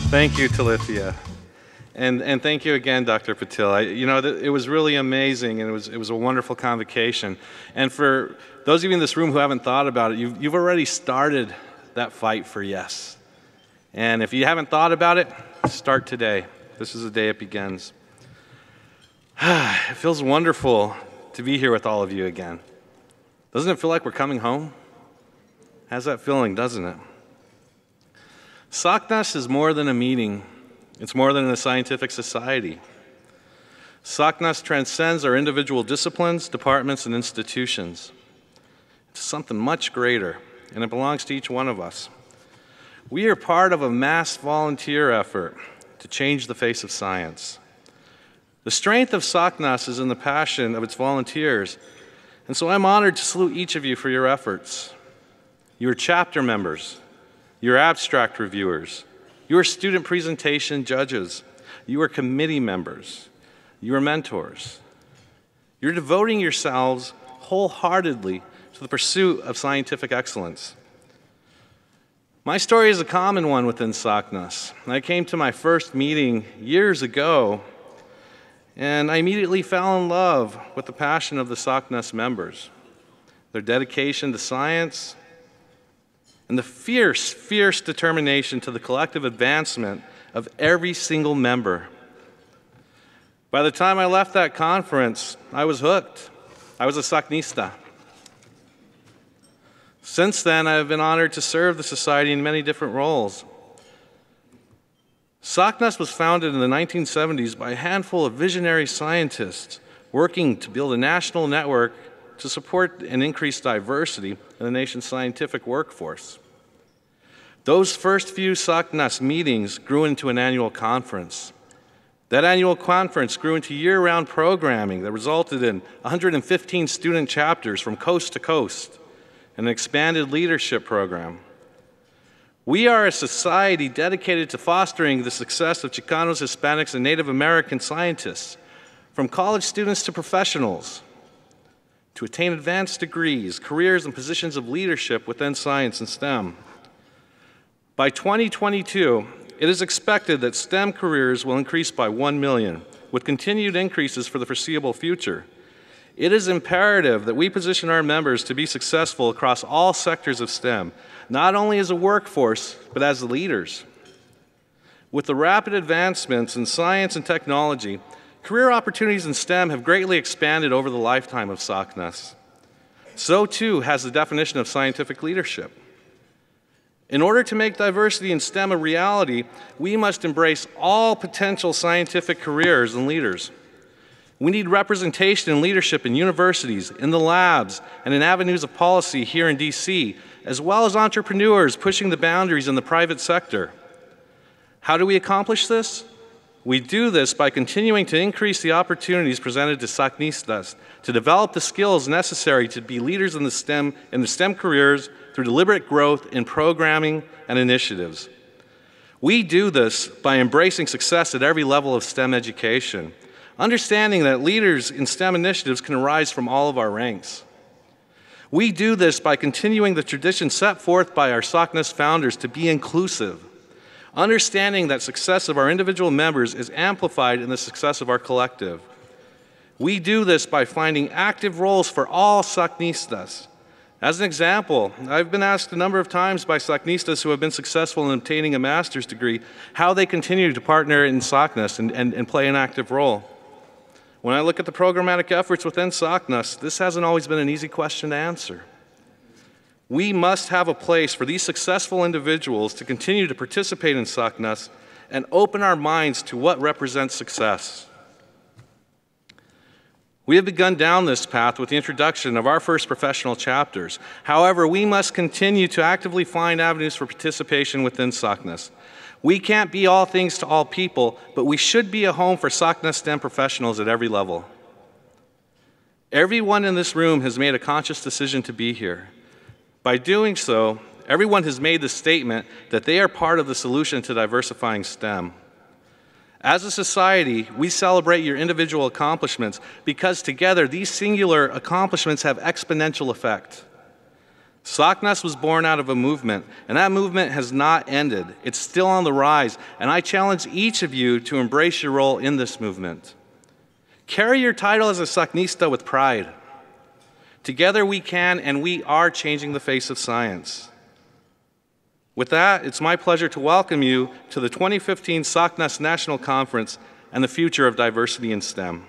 Thank you, Talithia. And thank you again, Dr. Patil. It was really amazing, and it was a wonderful convocation. And for those of you in this room who haven't thought about it, you've already started that fight for yes. And if you haven't thought about it, start today. This is the day it begins. It feels wonderful to be here with all of you again. Doesn't it feel like we're coming home? Has that feeling, doesn't it? SACNAS is more than a meeting. It's more than a scientific society. SACNAS transcends our individual disciplines, departments, and institutions. It's something much greater, and it belongs to each one of us. We are part of a mass volunteer effort to change the face of science. The strength of SACNAS is in the passion of its volunteers, and so I'm honored to salute each of you for your efforts. You are chapter members, you are abstract reviewers, you are student presentation judges, you are committee members, you are mentors. You're devoting yourselves wholeheartedly to the pursuit of scientific excellence. My story is a common one within SACNAS. I came to my first meeting years ago, and I immediately fell in love with the passion of the SACNAS members, their dedication to science, and the fierce, fierce determination to the collective advancement of every single member. By the time I left that conference, I was hooked. I was a SACNista. Since then, I have been honored to serve the society in many different roles. SACNAS was founded in the 1970s by a handful of visionary scientists working to build a national network to support and increase diversity in the nation's scientific workforce. Those first few SACNAS meetings grew into an annual conference. That annual conference grew into year-round programming that resulted in 115 student chapters from coast to coast and an expanded leadership program. We are a society dedicated to fostering the success of Chicanos, Hispanics, and Native American scientists, from college students to professionals, to attain advanced degrees, careers, and positions of leadership within science and STEM. By 2022, it is expected that STEM careers will increase by 1 million, with continued increases for the foreseeable future. It is imperative that we position our members to be successful across all sectors of STEM, not only as a workforce, but as leaders. With the rapid advancements in science and technology, career opportunities in STEM have greatly expanded over the lifetime of SACNAS. So too has the definition of scientific leadership. In order to make diversity in STEM a reality, we must embrace all potential scientific careers and leaders. We need representation and leadership in universities, in the labs, and in avenues of policy here in DC, as well as entrepreneurs pushing the boundaries in the private sector. How do we accomplish this? We do this by continuing to increase the opportunities presented to SACNistas to develop the skills necessary to be leaders in the STEM careers through deliberate growth in programming and initiatives. We do this by embracing success at every level of STEM education, understanding that leaders in STEM initiatives can arise from all of our ranks. We do this by continuing the tradition set forth by our SACNAS founders to be inclusive, understanding that success of our individual members is amplified in the success of our collective. We do this by finding active roles for all SACNistas. As an example, I've been asked a number of times by SACNistas who have been successful in obtaining a master's degree how they continue to partner in SACNAS and play an active role. When I look at the programmatic efforts within SACNAS, this hasn't always been an easy question to answer. We must have a place for these successful individuals to continue to participate in SACNAS and open our minds to what represents success. We have begun down this path with the introduction of our first professional chapters. However, we must continue to actively find avenues for participation within SACNAS. We can't be all things to all people, but we should be a home for SACNAS STEM professionals at every level. Everyone in this room has made a conscious decision to be here. By doing so, everyone has made the statement that they are part of the solution to diversifying STEM. As a society, we celebrate your individual accomplishments because together these singular accomplishments have exponential effect. SACNAS was born out of a movement, and that movement has not ended. It's still on the rise, and I challenge each of you to embrace your role in this movement. Carry your title as a SACNista with pride. Together we can, and we are changing the face of science. With that, it's my pleasure to welcome you to the 2015 SACNAS National Conference and the Future of Diversity in STEM.